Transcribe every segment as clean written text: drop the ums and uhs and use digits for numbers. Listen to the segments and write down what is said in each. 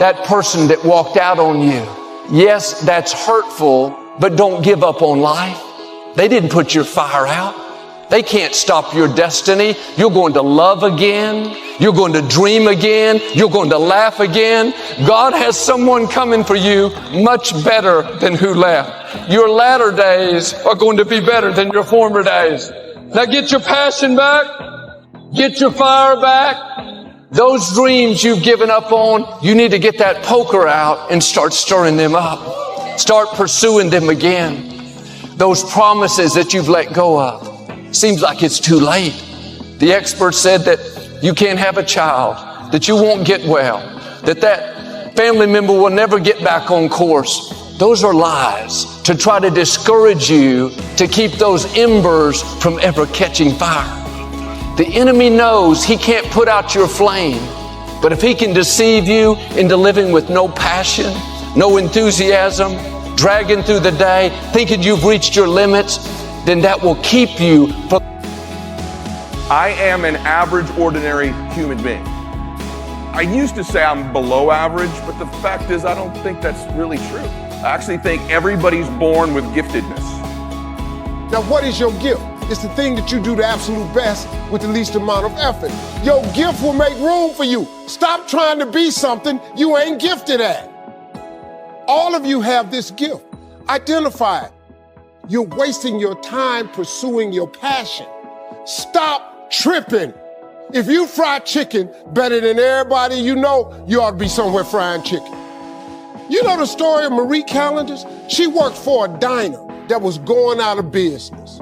that person that walked out on you. Yes, that's hurtful, but don't give up on life. They didn't put your fire out. They can't stop your destiny. You're going to love again. You're going to dream again. You're going to laugh again. God has someone coming for you much better than who left. Your latter days are going to be better than your former days. Now get your passion back. Get your fire back. Those dreams you've given up on, you need to get that poker out and start stirring them up. Start pursuing them again. Those promises that you've let go of. Seems like it's too late. The expert said that you can't have a child, that you won't get well, that family member will never get back on course. Those are lies to try to discourage you, to keep those embers from ever catching fire. The enemy knows he can't put out your flame, but if he can deceive you into living with no passion, no enthusiasm, dragging through the day, thinking you've reached your limits, then that will keep you from. I am an average, ordinary human being. I used to say I'm below average, but the fact is I don't think that's really true. I actually think everybody's born with giftedness. Now, what is your gift? It's the thing that you do the absolute best with the least amount of effort. Your gift will make room for you. Stop trying to be something you ain't gifted at. All of you have this gift. Identify it. You're wasting your time pursuing your passion. Stop tripping. If you fry chicken better than everybody you know, you ought to be somewhere frying chicken. You know the story of Marie Callender's? She worked for a diner that was going out of business.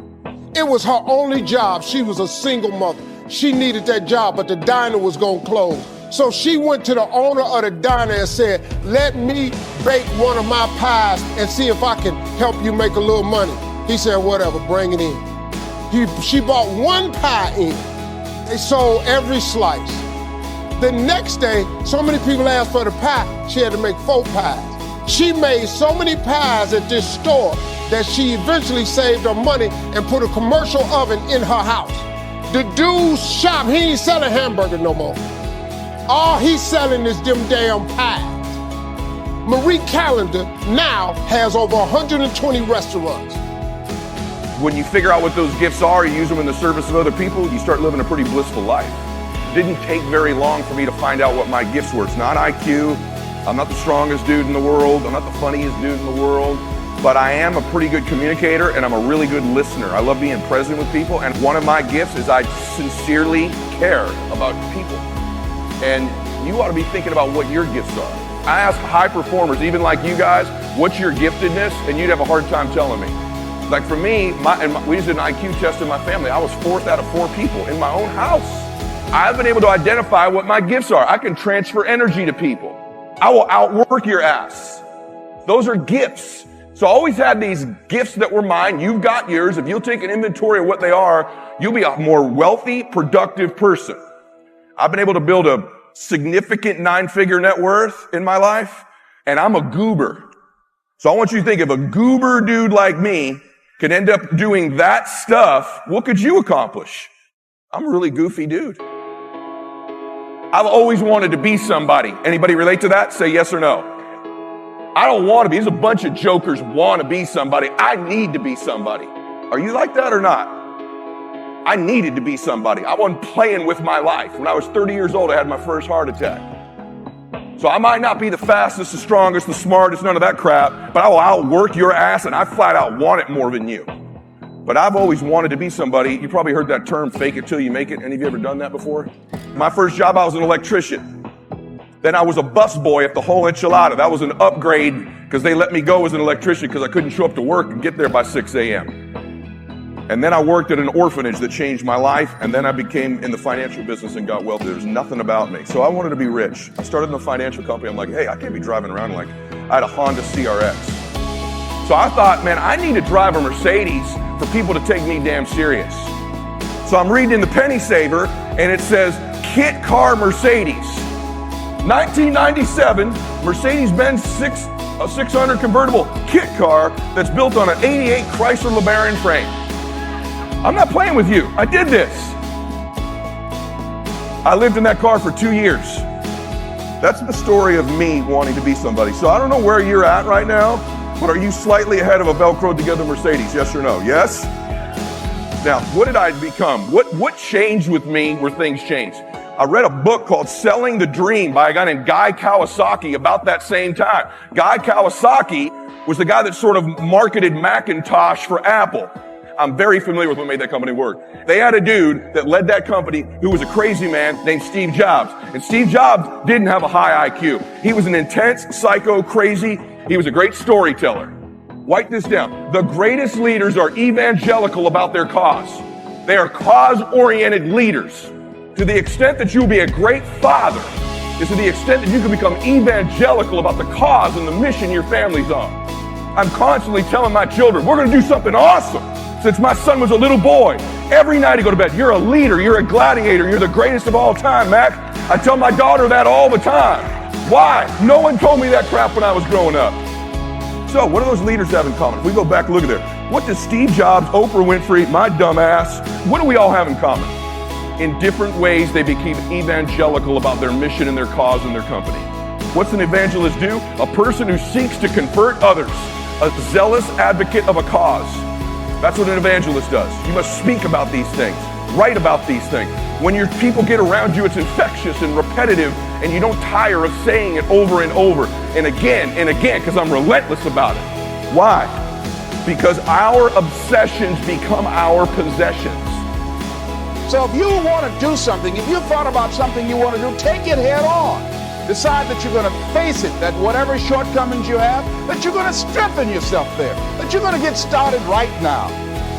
It was her only job. She was a single mother. She needed that job, but the diner was going to close. So she went to the owner of the diner and said, let me bake one of my pies and see if I can help you make a little money. He said, whatever, bring it in. She bought one pie in. They sold every slice. The next day, so many people asked for the pie, she had to make 4 pies. She made so many pies at this store that she eventually saved her money and put a commercial oven in her house. The dude's shop, he ain't selling hamburger no more. All he's selling is them damn pies. Marie Callender now has over 120 restaurants. When you figure out what those gifts are, you use them in the service of other people, you start living a pretty blissful life. It didn't take very long for me to find out what my gifts were. It's not IQ. I'm not the strongest dude in the world. I'm not the funniest dude in the world. But I am a pretty good communicator and I'm a really good listener. I love being present with people. And one of my gifts is I sincerely care about people. And you ought to be thinking about what your gifts are. I ask high performers, even like you guys, what's your giftedness? And you'd have a hard time telling me. Like for me, we did an IQ test in my family. I was 4th out of 4 people in my own house. I've been able to identify what my gifts are. I can transfer energy to people. I will outwork your ass. Those are gifts. So I always had these gifts that were mine. You've got yours. If you'll take an inventory of what they are, you'll be a more wealthy, productive person. I've been able to build a significant 9-figure net worth in my life, and I'm a goober. So I want you to think, if a goober dude like me can end up doing that stuff, what could you accomplish? I'm a really goofy dude. I've always wanted to be somebody. Anybody relate to that? Say yes or no. I don't want to be. There's a bunch of jokers want to be somebody. I need to be somebody. Are you like that or not? I needed to be somebody. I wasn't playing with my life. When I was 30 years old, I had my first heart attack. So I might not be the fastest, the strongest, the smartest, none of that crap, but I will outwork your ass, and I flat out want it more than you. But I've always wanted to be somebody. You probably heard that term, fake it till you make it. Any of you ever done that before? My first job, I was an electrician. Then I was a busboy at the Whole Enchilada. That was an upgrade because they let me go as an electrician because I couldn't show up to work and get there by 6 a.m. And then I worked at an orphanage that changed my life, and then I became in the financial business and got wealthy. There's nothing about me. So I wanted to be rich. I started in a financial company. I'm like, hey, I can't be driving around like, I had a Honda CRX. So I thought, man, I need to drive a Mercedes for people to take me damn serious. So I'm reading in the Penny Saver, and it says, Kit Car Mercedes. 1997 Mercedes-Benz 600 convertible kit car that's built on an 88 Chrysler LeBaron frame. I'm not playing with you. I did this. I lived in that car for 2 years. That's the story of me wanting to be somebody. So I don't know where you're at right now, but are you slightly ahead of a Velcroed together Mercedes? Yes or no? Yes? Now, what did I become? What changed with me where things changed? I read a book called Selling the Dream by a guy named Guy Kawasaki about that same time. Guy Kawasaki was the guy that sort of marketed Macintosh for Apple. I'm very familiar with what made that company work. They had a dude that led that company who was a crazy man named Steve Jobs. And Steve Jobs didn't have a high IQ. He was an intense, psycho, crazy. He was a great storyteller. Write this down. The greatest leaders are evangelical about their cause. They are cause-oriented leaders. To the extent that you'll be a great father is to the extent that you can become evangelical about the cause and the mission your family's on. I'm constantly telling my children, we're going to do something awesome. Since my son was a little boy, every night he go to bed, you're a leader, you're a gladiator, you're the greatest of all time, Mac. I tell my daughter that all the time. Why? No one told me that crap when I was growing up. So what do those leaders have in common? If we go back and look at there, what does Steve Jobs, Oprah Winfrey, my dumb ass, what do we all have in common? In different ways, they became evangelical about their mission and their cause and their company. What's an evangelist do? A person who seeks to convert others, a zealous advocate of a cause. That's what an evangelist does. You must speak about these things, write about these things. When your people get around you, it's infectious and repetitive, and you don't tire of saying it over and over and again, because I'm relentless about it. Why? Because our obsessions become our possessions. So if you want to do something, if you've thought about something you want to do, take it head on. Decide that you're going to face it, that whatever shortcomings you have, that you're going to strengthen yourself there, that you're going to get started right now.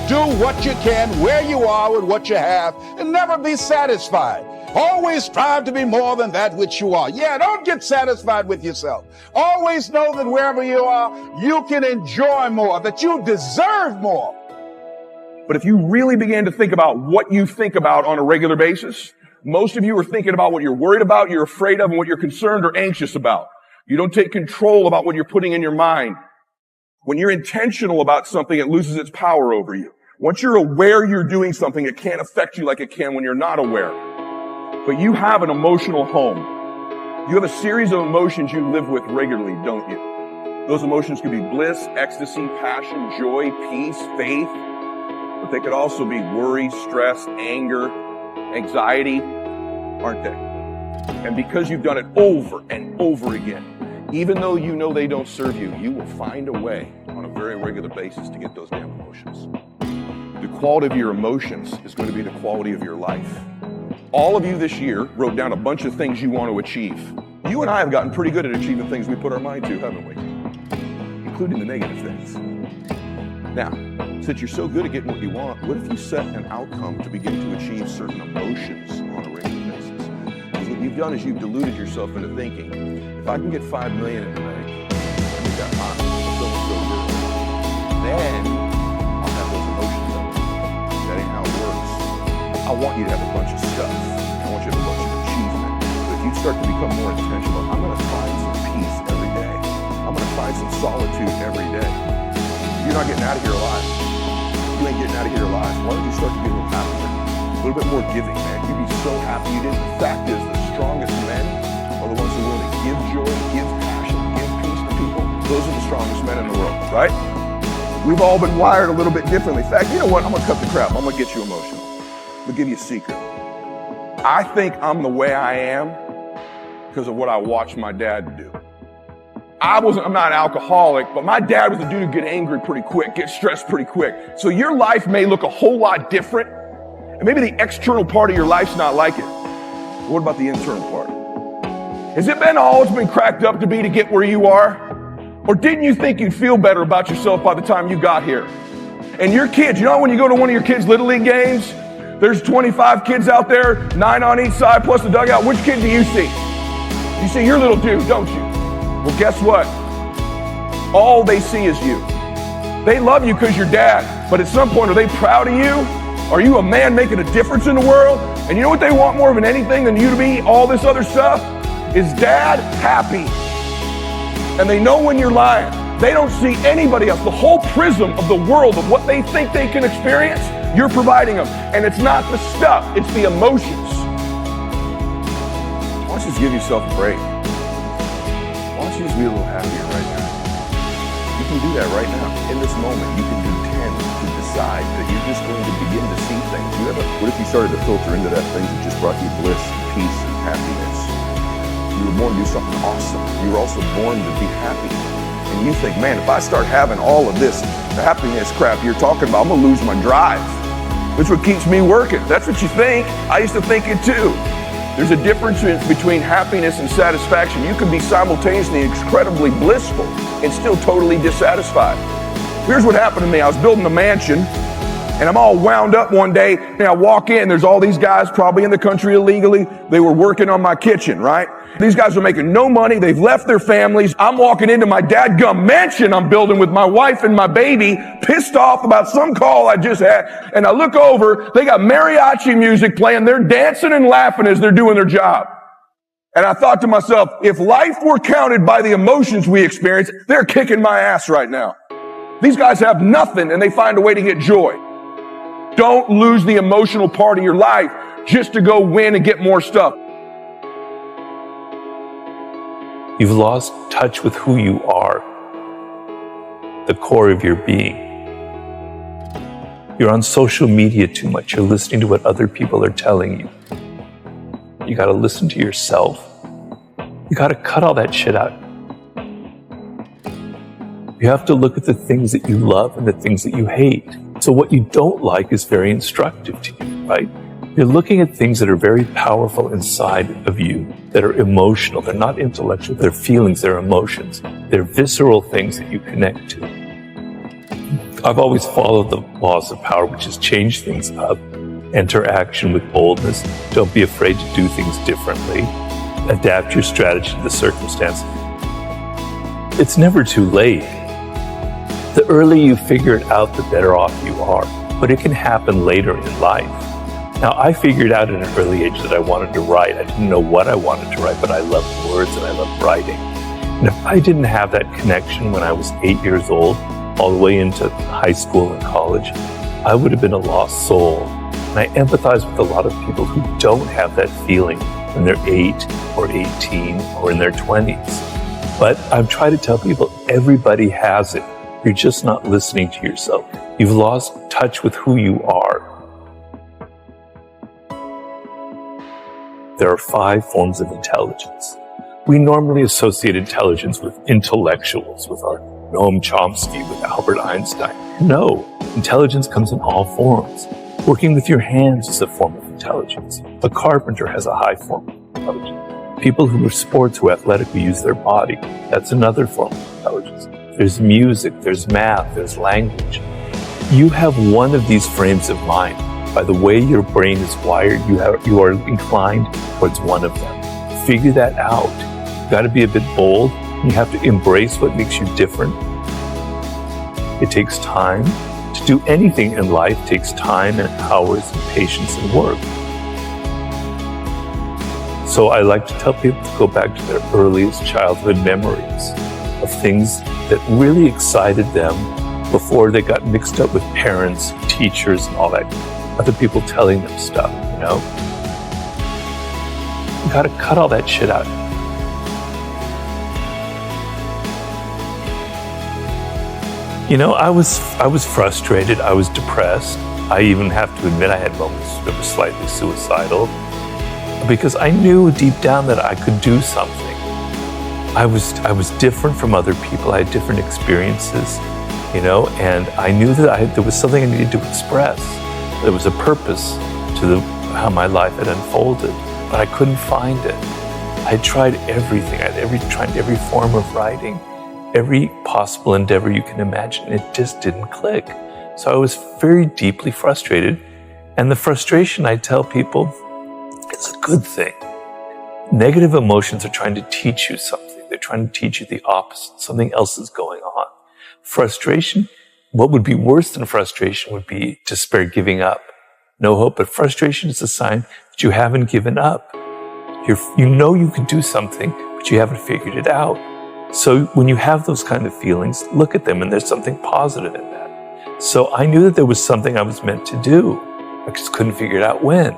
Do what you can, where you are with what you have, and never be satisfied. Always strive to be more than that which you are. Yeah, don't get satisfied with yourself. Always know that wherever you are, you can enjoy more, that you deserve more. But if you really began to think about what you think about on a regular basis, most of you are thinking about what you're worried about, you're afraid of, and what you're concerned or anxious about. You don't take control about what you're putting in your mind. When you're intentional about something, it loses its power over you. Once you're aware you're doing something, it can't affect you like it can when you're not aware. But you have an emotional home. You have a series of emotions you live with regularly, don't you? Those emotions could be bliss, ecstasy, passion, joy, peace, faith. But they could also be worry, stress, anger, anxiety, aren't they? And because you've done it over and over again, even though you know they don't serve you, you will find a way on a very regular basis to get those damn emotions. The quality of your emotions is going to be the quality of your life. All of you this year wrote down a bunch of things you want to achieve. You and I have gotten pretty good at achieving things we put our mind to, haven't we? Including the negative things. Now, since you're so good at getting what you want, what if you set an outcome to begin to achieve certain emotions on a regular basis? Because what you've done is you've deluded yourself into thinking, if I can get $5 million in the bank, I think that hot, so good, then I'll have those emotions up. That ain't how it works. I want you to have a bunch of stuff. I want you to have a bunch of achievement. But if you start to become more intentional, I'm going to find some peace every day. I'm going to find some solitude every day. You're not getting out of here alive. You ain't getting out of here alive. Why don't you start to be a little happier? A little bit more giving, man. You'd be so happy you did. The fact is, the strongest men are the ones who are willing to give joy, give passion, give peace to people. Those are the strongest men in the world, right? We've all been wired a little bit differently. In fact, you know what? I'm going to cut the crap. I'm going to get you emotional. I'm going to give you a secret. I think I'm the way I am because of what I watched my dad do. I'm not an alcoholic, but my dad was a dude who'd get angry pretty quick, get stressed pretty quick. So your life may look a whole lot different, and maybe the external part of your life's not like it. But what about the internal part? Has it been all it's been cracked up to be to get where you are? Or didn't you think you'd feel better about yourself by the time you got here? And your kids, you know when you go to one of your kids' Little League games, there's 25 kids out there, 9 on each side plus the dugout. Which kid do you see? You see your little dude, don't you? Well, guess what? All they see is you. They love you because you're dad, but at some point, are they proud of you? Are you a man making a difference in the world? And you know what they want more than anything than you to be all this other stuff? Is dad happy? And they know when you're lying. They don't see anybody else. The whole prism of the world of what they think they can experience, you're providing them. And it's not the stuff, it's the emotions. Why don't you just give yourself a break? choose to be a little happier right now. You can do that right now. In this moment, you can do 10 to decide that you're just going to begin to see things. What if you started to filter into that thing that just brought you bliss, peace, and happiness? You were born to do something awesome. You were also born to be happy. And you think, man, if I start having all of this happiness crap you're talking about, I'm gonna lose my drive. That's what keeps me working. That's what you think. I used to think it too. There's a difference between happiness and satisfaction. You can be simultaneously incredibly blissful and still totally dissatisfied. Here's what happened to me. I was building a mansion and I'm all wound up one day and I walk in, there's all these guys probably in the country illegally. They were working on my kitchen, right? These guys are making no money. They've left their families. I'm walking into my dadgum mansion I'm building with my wife and my baby, pissed off about some call I just had. And I look over, they got mariachi music playing. They're dancing and laughing as they're doing their job. And I thought to myself, if life were counted by the emotions we experience, they're kicking my ass right now. These guys have nothing and they find a way to get joy. Don't lose the emotional part of your life just to go win and get more stuff. You've lost touch with who you are, the core of your being. You're on social media too much. You're listening to what other people are telling you. You got to listen to yourself. You got to cut all that shit out. You have to look at the things that you love and the things that you hate. So what you don't like is very instructive to you, right? You're looking at things that are very powerful inside of you, that are emotional. They're not intellectual. They're feelings, they're emotions. They're visceral things that you connect to. I've always followed the laws of power, which is change things up, enter action with boldness, don't be afraid to do things differently, adapt your strategy to the circumstances. It's never too late. The earlier you figure it out, the better off you are, but it can happen later in life. Now, I figured out at an early age that I wanted to write. I didn't know what I wanted to write, but I loved words and I loved writing. And if I didn't have that connection when I was 8 years old, all the way into high school and college, I would have been a lost soul. And I empathize with a lot of people who don't have that feeling when they're 8 or 18 or in their 20s. But I'm trying to tell people everybody has it. You're just not listening to yourself. You've lost touch with who you are. There are 5 forms of intelligence. We normally associate intelligence with intellectuals, with our Noam Chomsky, with Albert Einstein. No, intelligence comes in all forms. Working with your hands is a form of intelligence. A carpenter has a high form of intelligence. People who are sports, who athletically use their body, that's another form of intelligence. There's music, there's math, there's language. You have one of these frames of mind. By the way your brain is wired, you are inclined towards one of them. Figure that out. You've got to be a bit bold. You have to embrace what makes you different. It takes time. To do anything in life takes time and hours and patience and work. So I like to tell people to go back to their earliest childhood memories of things that really excited them before they got mixed up with parents, teachers, and all that. Other people telling them stuff, you know? You gotta cut all that shit out. You know, I was frustrated, I was depressed. I even have to admit I had moments that were slightly suicidal because I knew deep down that I could do something. I was different from other people, I had different experiences, you know, and I knew that there was something I needed to express. There was a purpose to how my life had unfolded, but I couldn't find it. I had tried everything. I had tried every form of writing, every possible endeavor you can imagine. It just didn't click. So I was very deeply frustrated. And the frustration, I tell people, is a good thing. Negative emotions are trying to teach you something. They're trying to teach you the opposite. Something else is going on. Frustration, what would be worse than frustration would be despair, giving up, no hope. But frustration is a sign that you haven't given up. You know you can do something, but you haven't figured it out. So when you have those kind of feelings, look at them and there's something positive in that. So I knew that there was something I was meant to do. I just couldn't figure it out when.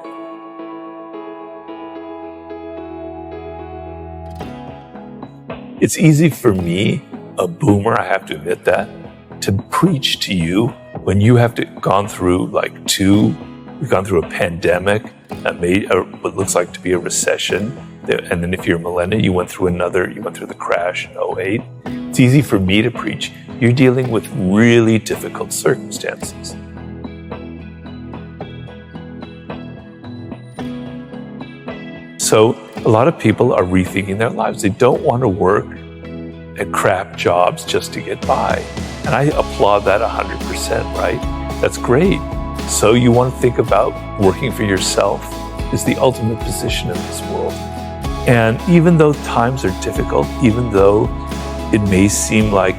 It's easy for me, a boomer, I have to admit that, to preach to you when you have gone through you've gone through a pandemic that made what looks like to be a recession. And then if you're a millennial, you went through the crash in '08. It's easy for me to preach. You're dealing with really difficult circumstances. So a lot of people are rethinking their lives. They don't want to work at crap jobs just to get by. And I applaud that 100%, right? That's great. So you want to think about working for yourself is the ultimate position in this world. And even though times are difficult, even though it may seem like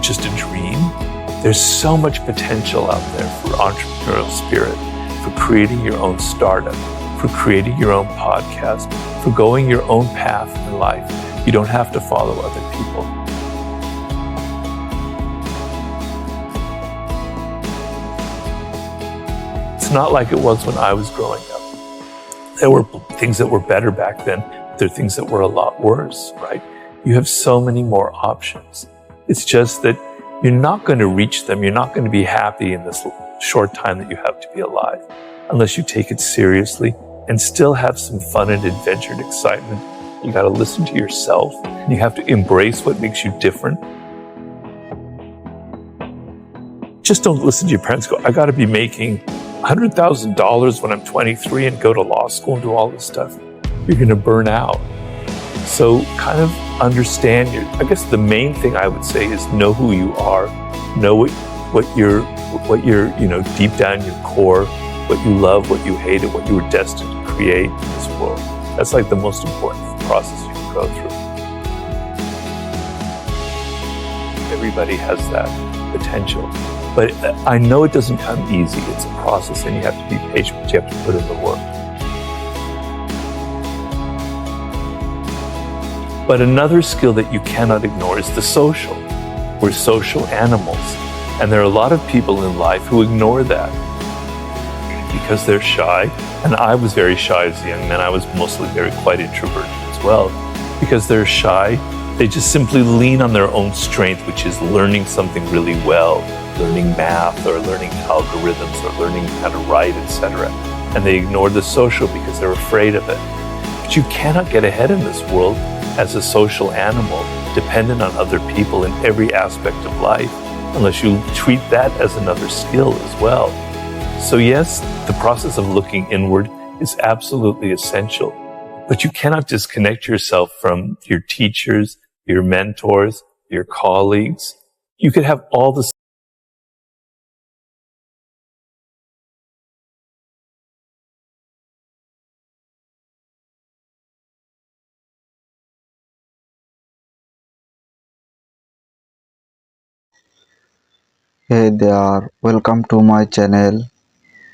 just a dream, there's so much potential out there for entrepreneurial spirit, for creating your own startup, for creating your own podcast, for going your own path in life. You don't have to follow other people. It's not like it was when I was growing up. There were things that were better back then. There are things that were a lot worse, right? You have so many more options. It's just that you're not going to reach them. You're not going to be happy in this short time that you have to be alive unless you take it seriously and still have some fun and adventure and excitement. You got to listen to yourself. You have to embrace what makes you different. Just don't listen to your parents go, I got to be making $100,000 when I'm 23 and go to law school and do all this stuff. You're going to burn out. So kind of understand I guess the main thing I would say is know who you are, know what you're deep down your core, what you love, what you hate, and what you were destined to create in this world. That's like the most important process you can go through. Everybody has that potential. But I know it doesn't come easy. It's a process and you have to be patient, but you have to put in the work. But another skill that you cannot ignore is the social. We're social animals. And there are a lot of people in life who ignore that because they're shy. And I was very shy as a young man. I was mostly quite introverted as well. Because they're shy, they just simply lean on their own strength, which is learning something really well, learning math or learning algorithms or learning how to write, etc. And they ignore the social because they're afraid of it. But you cannot get ahead in this world as a social animal, dependent on other people in every aspect of life, unless you treat that as another skill as well. So yes, the process of looking inward is absolutely essential, but you cannot disconnect yourself from your teachers, your mentors, your colleagues. You could have all the Hey there, welcome to my channel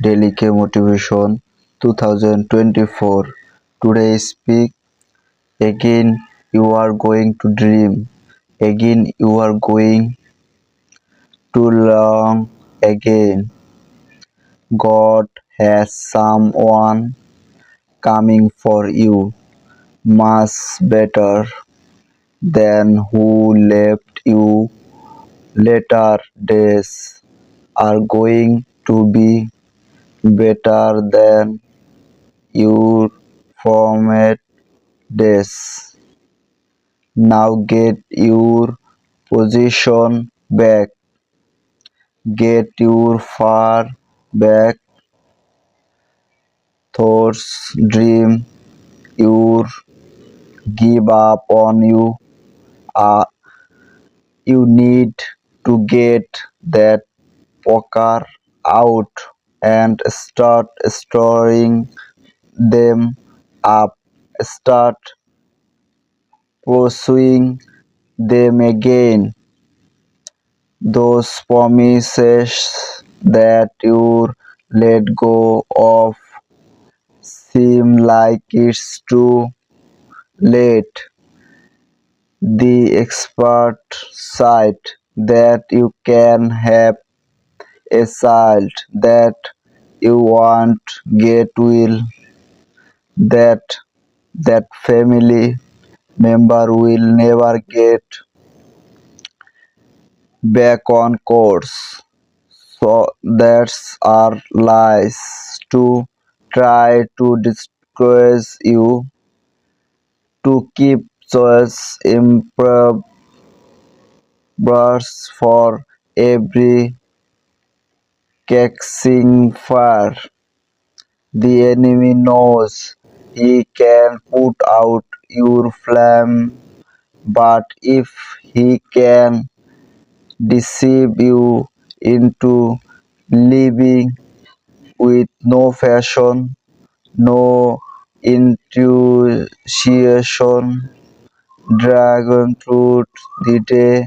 Dailykeymotivation 2024. Today speak again. You are going to dream again. You are going to long again. God has someone coming for you much better than who left you. Later days are going to be better than your former days. Now get your position back. Get your far back thoughts, dream. You give up on you. Uh, you need to get that poker out and start storing them up. Start pursuing them again. Those promises that you let go of seem like it's too late. The expert said that you can have a child that you want, get well, that family member will never get back on course. So that's our lies to try to discourage you to keep choice improvers for every catching fire. The enemy knows he can put out your flame, but if he can deceive you into living with no passion, no enthusiasm, dragon through the day,